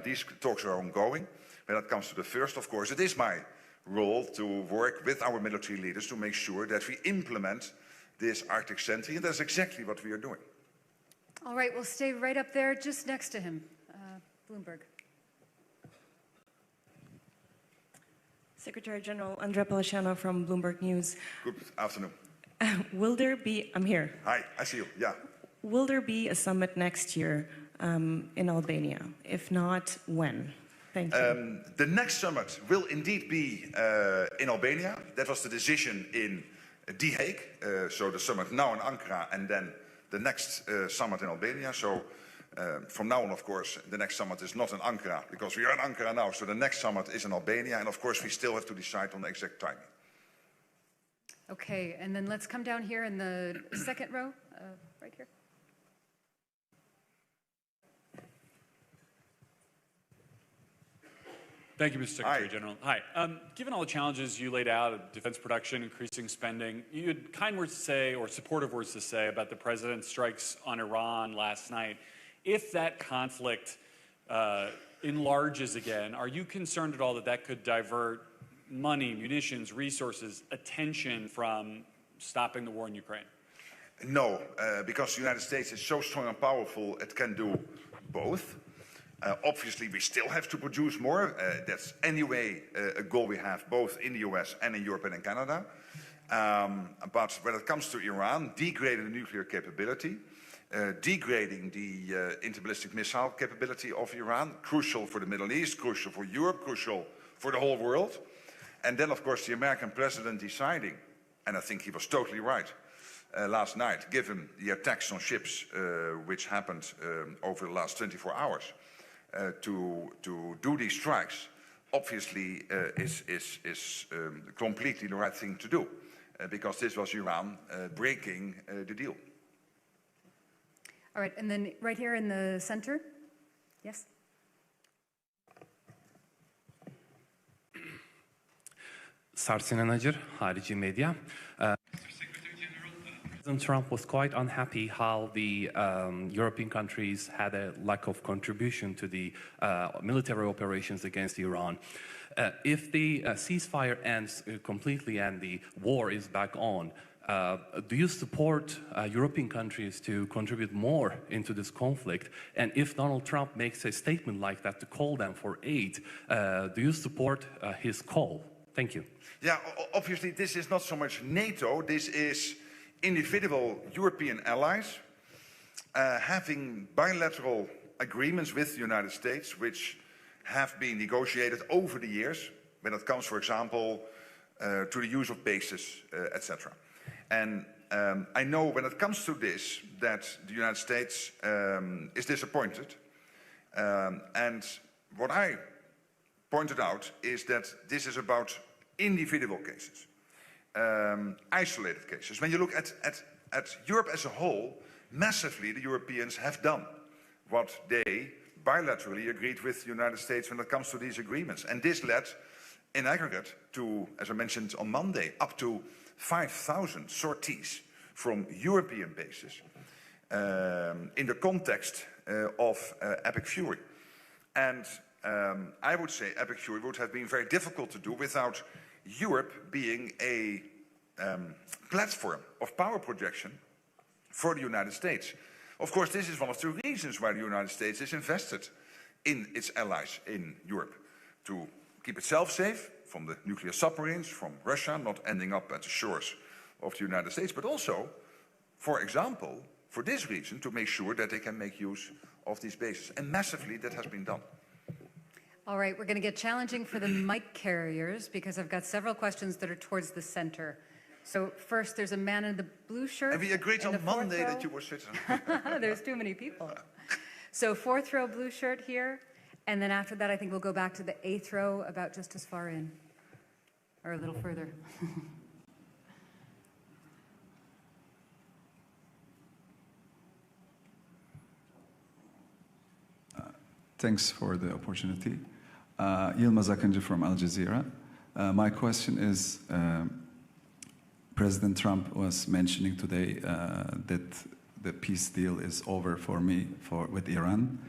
these talks are ongoing. When it comes to the first, of course, it is my role to work with our military leaders to make sure that we implement this Arctic Sentry, and that's exactly what we are doing. All right, we'll stay right up there, just next to him. Bloomberg. Secretary General Andrea Polishano from Bloomberg News. Good afternoon. Will there be, I'm here. Hi, I see you, yeah. Will there be a summit next year in Albania? If not, when? Thank you. The next summit will indeed be in Albania. That was the decision in The Hague. So the summit now in Ankara and then the next summit in Albania. So from now on, of course, the next summit is not in Ankara because we are in Ankara now. So the next summit is in Albania. And of course, we still have to decide on the exact timing. Okay, and then let's come down here in the second row, right here. Thank you, Mr. Secretary General. Hi. Given all the challenges you laid out of defense production, increasing spending, you had kind words to say or supportive words to say about the president's strikes on Iran last night. If that conflict enlarges again, are you concerned at all that that could divert money, munitions, resources, attention from stopping the war in Ukraine? No, because the United States is so strong and powerful, it can do both. Obviously, we still have to produce more. That's anyway a goal we have both in the US and in Europe and in Canada. But when it comes to Iran, degrading the nuclear capability, degrading the interballistic missile capability of Iran, crucial for the Middle East, crucial for Europe, crucial for the whole world. And then, of course, the American president deciding, and I think he was totally right, last night, given the attacks on ships which happened over the last 24 hours, to do these strikes, obviously is completely the right thing to do, because this was Iran breaking the deal. All right, and then right here in the center, yes? Sarsin Najer, Harici Medya. President Trump was quite unhappy how the European countries had a lack of contribution to the military operations against Iran. If the ceasefire ends completely and the war is back on, do you support European countries to contribute more into this conflict? And if Donald Trump makes a statement like that to call them for aid, do you support his call? Thank you. Yeah, obviously this is not so much NATO, this is individual European allies having bilateral agreements with the United States, which have been negotiated over the years when it comes, for example, to the use of bases, etc. And I know when it comes to this that the United States is disappointed. And what I pointed out is that this is about individual cases. Isolated cases. When you look at Europe as a whole, massively the Europeans have done what they bilaterally agreed with the United States when it comes to these agreements. And this led, in aggregate, to, as I mentioned on Monday, up to 5,000 sorties from European bases in the context of Epic Fury. And I would say Epic Fury would have been very difficult to do without Europe being a platform of power projection for the United States. Of course, this is one of the reasons why the United States is invested in its allies in Europe, to keep itself safe from the nuclear submarines, from Russia not ending up at the shores of the United States, but also, for example, for this reason, to make sure that they can make use of these bases. And massively that has been done. All right, we're going to get challenging for the mic carriers because I've got several questions that are towards the center. So first, there's a man in the blue shirt. And we agreed on Monday that you were sitting. There's too many people. So fourth row blue shirt here. And then after that, I think we'll go back to the eighth row about just as far in, or a little further. Thanks for the opportunity. Yilmaz Akıncı from Al Jazeera. My question is, President Trump was mentioning today that the peace deal is over for with Iran.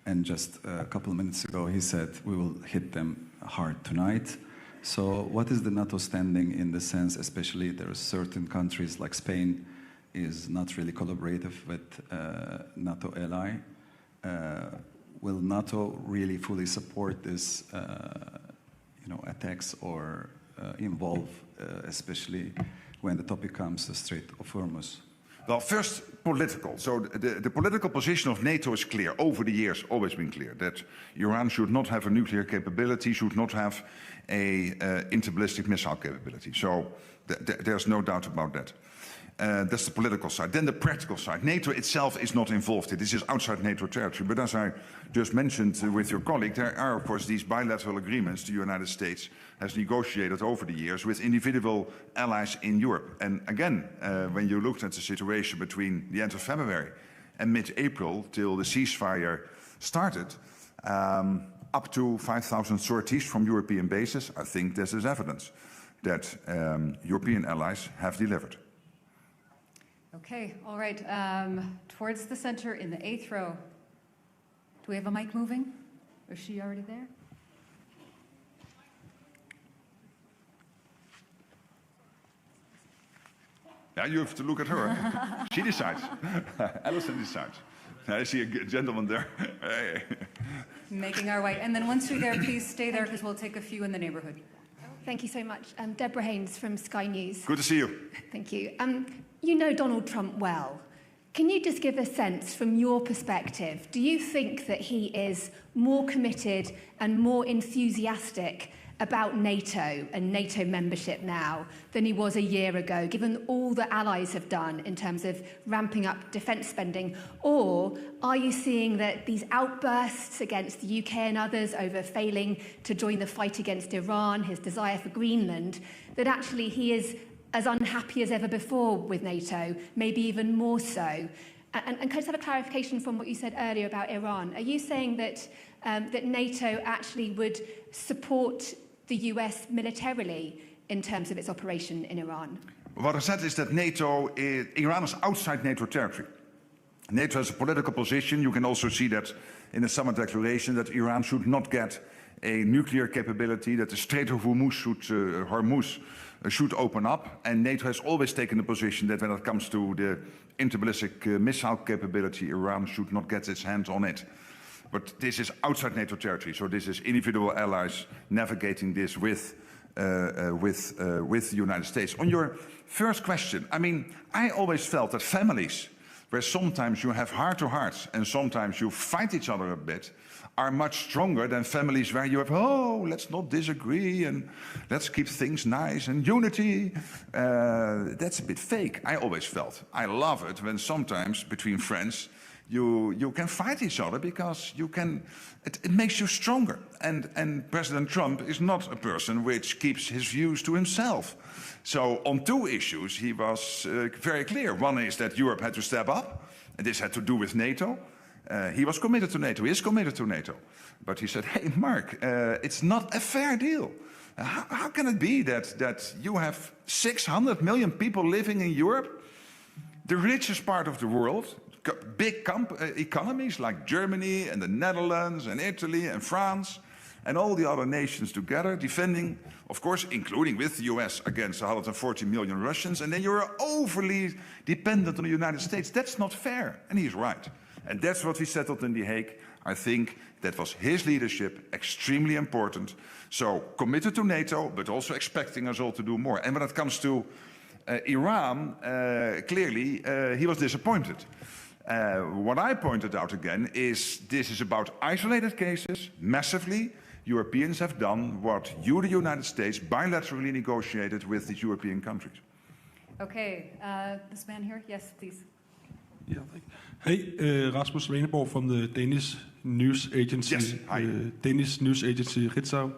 And just a couple of minutes ago, he said, we will hit them hard tonight. So what is the NATO standing in the sense, especially there are certain countries like Spain is not really collaborative with NATO ally. Will NATO really fully support this, attacks or involve, especially when the topic comes to Strait of Hormuz? Well, first, political. So the political position of NATO is clear. Over the years, always been clear that Iran should not have a nuclear capability, should not have a interballistic missile capability. So there's no doubt about that. That's the political side. Then the practical side. NATO itself is not involved. This is outside NATO territory. But as I just mentioned with your colleague, there are, of course, these bilateral agreements the United States has negotiated over the years with individual allies in Europe. And again, when you looked at the situation between the end of February and mid-April till the ceasefire started, up to 5,000 sorties from European bases, I think this is evidence that European allies have delivered. Okay, all right. Towards the center in the 8th row. Do we have a mic moving? Is she already there? Yeah, you have to look at her. She decides. Alison decides. I see a gentleman there. Hey. Making our way. And then once you're there, please stay there because we'll take a few in the neighborhood. Thank you so much. Deborah Haynes from Sky News. Good to see you. Thank you. You know Donald Trump well. Can you just give a sense from your perspective, do you think that he is more committed and more enthusiastic about NATO and NATO membership now than he was a year ago, given all the allies have done in terms of ramping up defence spending? Or are you seeing that these outbursts against the UK and others over failing to join the fight against Iran, his desire for Greenland, that actually he is as unhappy as ever before with NATO, maybe even more so? And can I just have a clarification from what you said earlier about Iran? Are you saying that that NATO actually would support the US militarily in terms of its operation in Iran? What I said is that Iran is outside NATO territory. NATO has a political position. You can also see that in the summit declaration that Iran should not get a nuclear capability, that the Strait of Hormuz should open up. And NATO has always taken the position that when it comes to the interballistic missile capability, Iran should not get its hands on it. But this is outside NATO territory, so this is individual allies navigating this with the United States. On your first question, I mean, I always felt that families, where sometimes you have heart-to-hearts and sometimes you fight each other a bit, are much stronger than families where you have, oh, let's not disagree and let's keep things nice and unity. That's a bit fake, I always felt. I love it when sometimes between friends you can fight each other because it makes you stronger. And President Trump is not a person which keeps his views to himself. So on two issues, he was very clear. One is that Europe had to step up, and this had to do with NATO. He was committed to NATO, he is committed to NATO. But he said, hey, Mark, it's not a fair deal. How can it be that you have 600 million people living in Europe, the richest part of the world, big economies like Germany and the Netherlands and Italy and France and all the other nations together defending, of course, including with the US against 140 million Russians, and then you're overly dependent on the United States. That's not fair. And he's right. And that's what we settled in The Hague. I think that was his leadership, extremely important. So committed to NATO, but also expecting us all to do more. And when it comes to Iran, clearly he was disappointed. What I pointed out again is this is about isolated cases, massively. Europeans have done what you, the United States, bilaterally negotiated with the European countries. Okay, this man here, yes, please. Yeah, hey, Rasmus Reineborg from the Danish news agency. Yes, hi. Danish news agency Ritzau.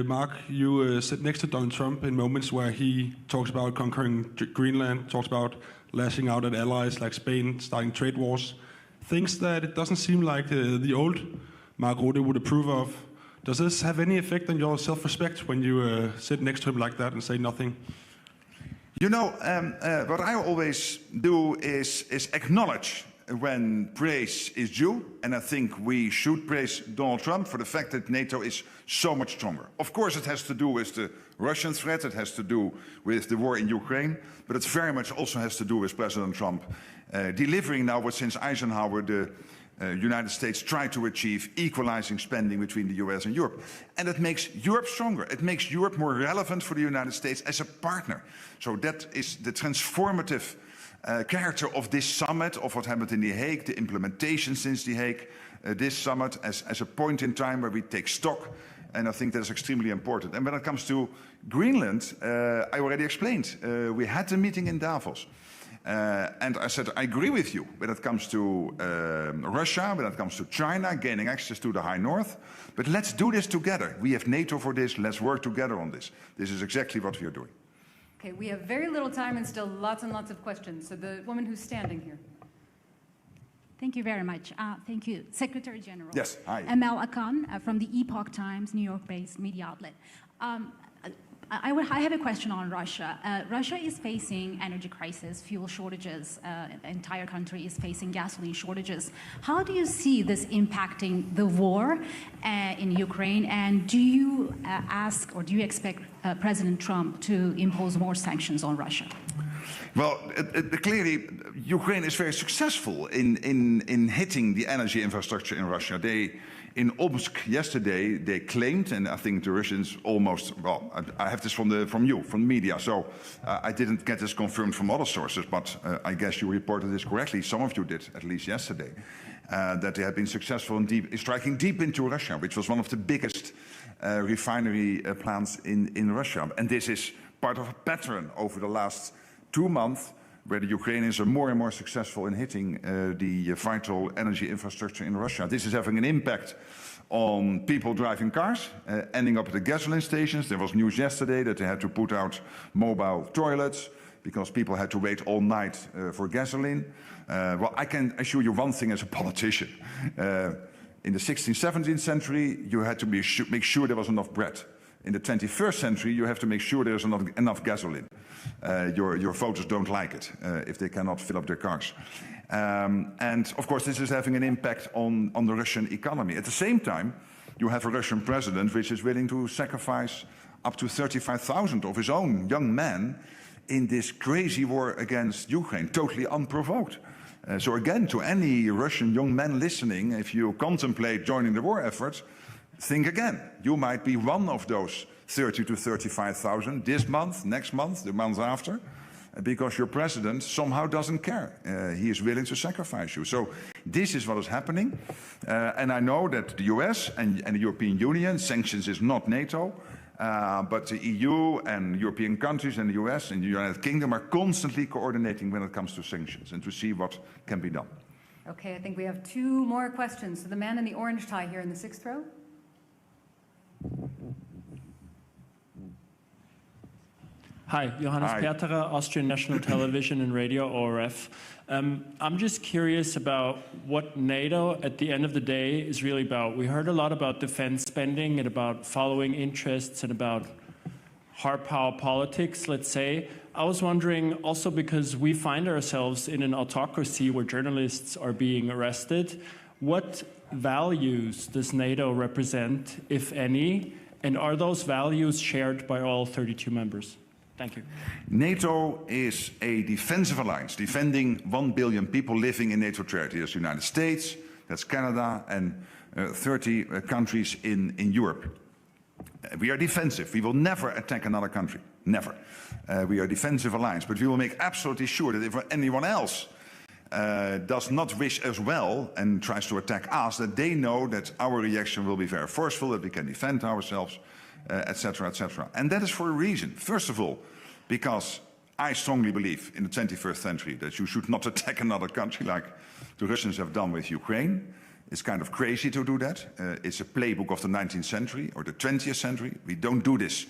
Mark, you sit next to Donald Trump in moments where he talks about conquering Greenland, talks about lashing out at allies like Spain, starting trade wars, things that it doesn't seem like the old Mark Rutte would approve of. Does this have any effect on your self-respect when you sit next to him like that and say nothing? You know, what I always do is acknowledge when praise is due, and I think we should praise Donald Trump for the fact that NATO is so much stronger. Of course, it has to do with the Russian threat, it has to do with the war in Ukraine, but it very much also has to do with President Trump delivering now what since Eisenhower the United States tried to achieve, equalizing spending between the US and Europe. And it makes Europe stronger. It makes Europe more relevant for the United States as a partner. So that is the transformative character of this summit, of what happened in The Hague, the implementation since The Hague, this summit as a point in time where we take stock, and I think that's extremely important. And when it comes to Greenland, I already explained, we had a meeting in Davos, and I said, I agree with you when it comes to Russia, when it comes to China, gaining access to the High North, but let's do this together. We have NATO for this, let's work together on this. This is exactly what we are doing. Okay, we have very little time and still lots and lots of questions. So the woman who's standing here. Thank you very much. Thank you, Secretary General. Yes, hi. Mel Akan from the Epoch Times, New York-based media outlet. I have a question on Russia. Russia is facing energy crisis, fuel shortages. The entire country is facing gasoline shortages. How do you see this impacting the war in Ukraine? And do you ask or do you expect President Trump to impose more sanctions on Russia? Well, clearly, Ukraine is very successful in hitting the energy infrastructure in Russia. In Omsk yesterday, they claimed, and I think the Russians almost, well, I have this from the media, so I didn't get this confirmed from other sources, but I guess you reported this correctly, some of you did, at least yesterday, that they have been successful in striking deep into Russia, which was one of the biggest refinery plants in Russia. And this is part of a pattern over the last 2 months, where the Ukrainians are more and more successful in hitting the vital energy infrastructure in Russia. This is having an impact on people driving cars, ending up at the gasoline stations. There was news yesterday that they had to put out mobile toilets because people had to wait all night for gasoline. Well, I can assure you one thing as a politician. In the 16th, 17th century, you had to make sure there was enough bread. In the 21st century, you have to make sure there's enough gasoline. Your voters don't like it if they cannot fill up their cars. And of course, this is having an impact on the Russian economy. At the same time, you have a Russian president which is willing to sacrifice up to 35,000 of his own young men in this crazy war against Ukraine, totally unprovoked. So again, to any Russian young men listening, if you contemplate joining the war effort, think again. You might be one of those 30 to 35,000 this month, next month, the month after, because your president somehow doesn't care. He is willing to sacrifice you. So this is what is happening. And I know that the US and the European Union, sanctions is not NATO, but the EU and European countries and the US and the United Kingdom are constantly coordinating when it comes to sanctions and to see what can be done. Okay, I think we have 2 more questions. So the man in the orange tie here in the 6th row. Hi, Johannes Perterer, Austrian National Television and Radio, ORF. I'm just curious about what NATO, at the end of the day, is really about. We heard a lot about defense spending and about following interests and about hard power politics, let's say. I was wondering also because we find ourselves in an autocracy where journalists are being arrested, what values does NATO represent, if any, and are those values shared by all 32 members? Thank you. NATO is a defensive alliance, defending 1 billion people living in NATO territory. That's the United States, that's Canada, and 30 countries in Europe. We are defensive. We will never attack another country. Never. We are a defensive alliance, but we will make absolutely sure that if anyone else does not wish us well and tries to attack us, that they know that our reaction will be very forceful, that we can defend ourselves, etc., etc. And that is for a reason. First of all, because I strongly believe in the 21st century that you should not attack another country like the Russians have done with Ukraine. It's kind of crazy to do that. It's a playbook of the 19th century or the 20th century. We don't do this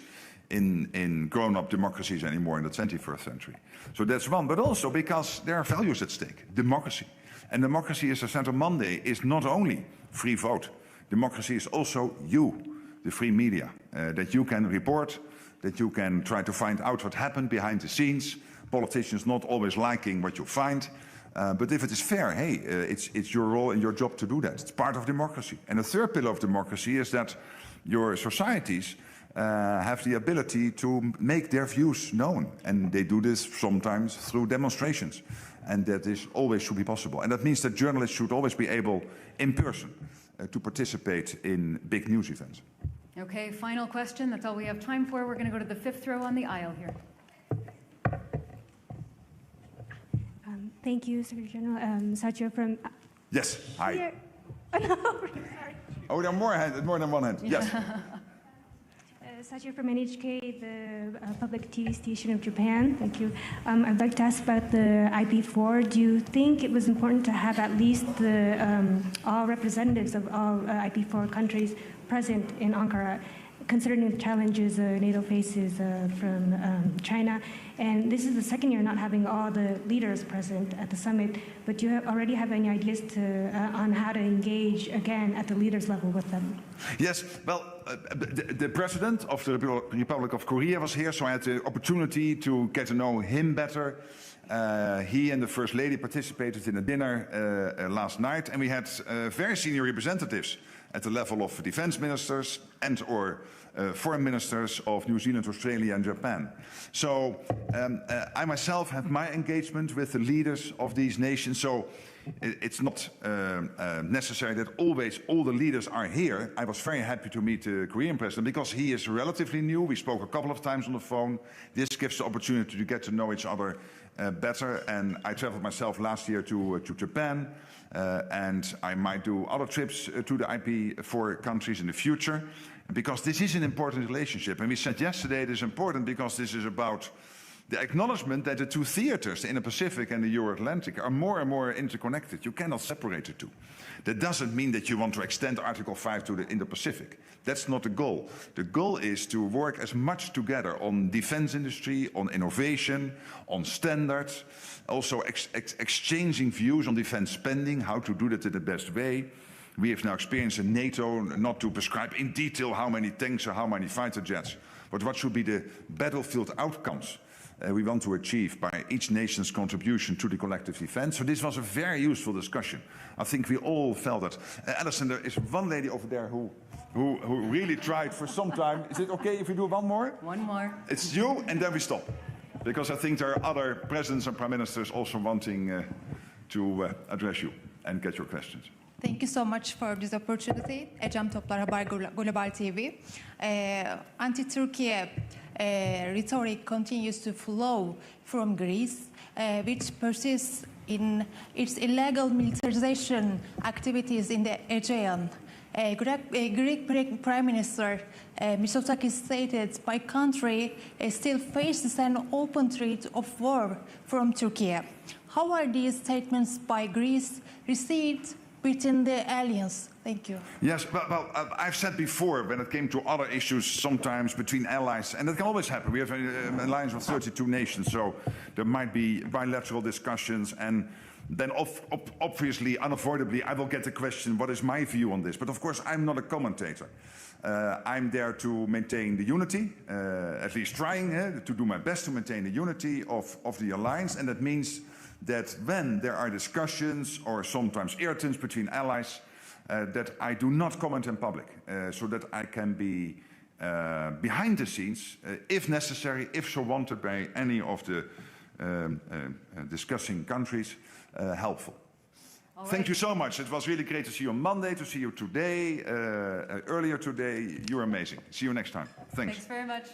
in grown-up democracies anymore in the 21st century. So that's one, but also because there are values at stake. Democracy. And democracy, as I said on Monday, is not only free vote. Democracy is also you, the free media, that you can report, that you can try to find out what happened behind the scenes, politicians not always liking what you find, But if it is fair, hey, it's your role and your job to do that. It's part of democracy. And the third pillar of democracy is that your societies have the ability to make their views known. And they do this sometimes through demonstrations. And that is always should be possible. And that means that journalists should always be able, in person, to participate in big news events. Okay, final question. That's all we have time for. We're going to go to the fifth row on the aisle here. Thank you, Secretary General. Satya from... Yes, hi. Here. Oh, no, sorry. Oh, there are more than one hand. Yes. Satya from NHK, the public TV station of Japan. Thank you. I'd like to ask about the IP4. Do you think it was important to have at least all representatives of all IP4 countries present in Ankara, considering the challenges NATO faces from China? And this is the second year not having all the leaders present at the summit, but do you already have any ideas on how to engage again at the leaders level with them? Yes, well, the president of the Republic of Korea was here, so I had the opportunity to get to know him better. He and the First Lady participated in a dinner last night, and we had very senior representatives at the level of defense ministers and or foreign ministers of New Zealand, Australia and Japan. So I myself have my engagement with the leaders of these nations, so it's not necessary that always all the leaders are here. I was very happy to meet the Korean president because he is relatively new. We spoke a couple of times on the phone. This gives the opportunity to get to know each other better, and I traveled myself last year to Japan, and I might do other trips to the IP4 countries in the future, because this is an important relationship. And we said yesterday it is important because this is about the acknowledgement that the two theaters, the Indo-Pacific and the Euro-Atlantic, are more and more interconnected. You cannot separate the two. That doesn't mean that you want to extend Article 5 to the Indo-Pacific. That's not the goal. The goal is to work as much together on defense industry, on innovation, on standards, also exchanging views on defense spending, how to do that in the best way. We have now experienced in NATO not to prescribe in detail how many tanks or how many fighter jets, but what should be the battlefield outcomes we want to achieve by each nation's contribution to the collective defense. So this was a very useful discussion. I think we all felt it. Alison, there is one lady over there who really tried for some time. Is it okay if we do one more? One more. It's you, and then we stop. Because I think there are other presidents and prime ministers also wanting to address you and get your questions. Thank you so much for this opportunity. Ecem Toplar Haber Global TV. Anti-Turkey rhetoric continues to flow from Greece, which persists in its illegal militarization activities in the Aegean. Greek Prime Minister Mitsotakis stated, "My country still faces an open threat of war from Turkey." How are these statements by Greece received within the alliance? Thank you. Yes, well, I've said before, when it came to other issues, sometimes between allies, and that can always happen. We have an alliance of 32 nations, so there might be bilateral discussions, and then obviously, unavoidably, I will get the question, what is my view on this? But of course, I'm not a commentator. I'm there to maintain the unity, at least trying to do my best to maintain the unity of the alliance, and that means that when there are discussions or sometimes irritants between allies, that I do not comment in public, so that I can be behind the scenes, if necessary, if so wanted by any of the discussing countries, helpful. All right. Thank you so much. It was really great to see you on Monday, to see you today, earlier today. You're amazing. See you next time. Thanks. Thanks very much.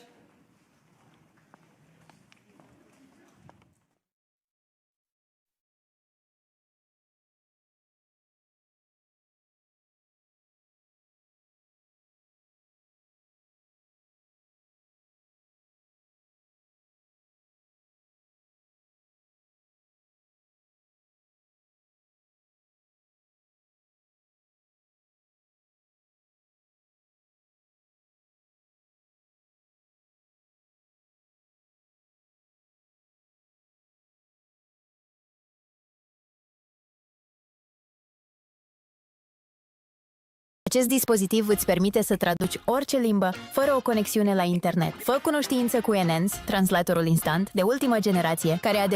Acest dispozitiv îți permite să traduci orice limbă fără o conexiune la internet. Fă cunoștință cu Enens, translatorul instant de ultimă generație, care a